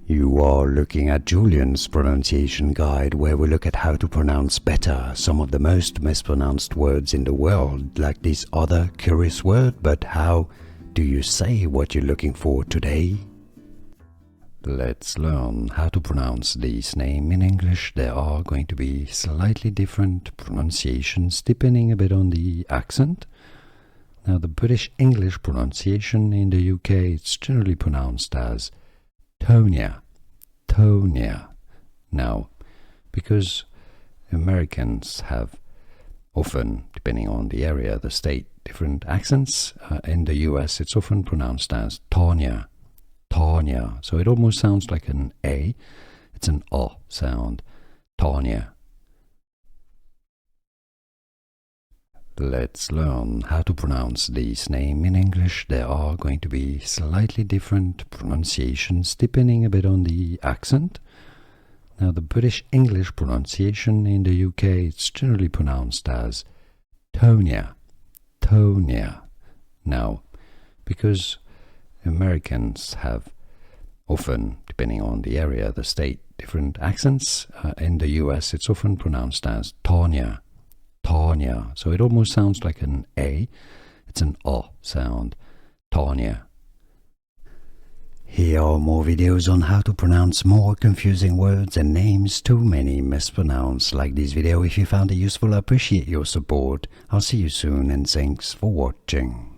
You are looking at Julian's pronunciation guide, where we look at how to pronounce better some of the most mispronounced words in the world, like this other curious word. But how do you say what you're looking for today? Let's learn how to pronounce this name in English. There are going to be slightly different pronunciations depending a bit on the accent. Now, the British English pronunciation in the UK, it's generally pronounced as Tonia. Tonia. Now, because Americans have often, depending on the area, the state, different accents, in the US it's often pronounced as Tonia. Tonia. So it almost sounds like an A. It's an O sound. Tonia. Let's learn how to pronounce this name in English. There are going to be slightly different pronunciations depending a bit on the accent. Now, the British English pronunciation in the UK, it's generally pronounced as Tonia. Tonia. Now, because Americans have often, depending on the area, the state, different accents, in the US it's often pronounced as Tonia. Tonia. So it almost sounds like an A. It's an O sound. Tonia. Here are more videos on how to pronounce more confusing words and names too many mispronounced. Like this video if you found it useful. I appreciate your support. I'll see you soon and thanks for watching.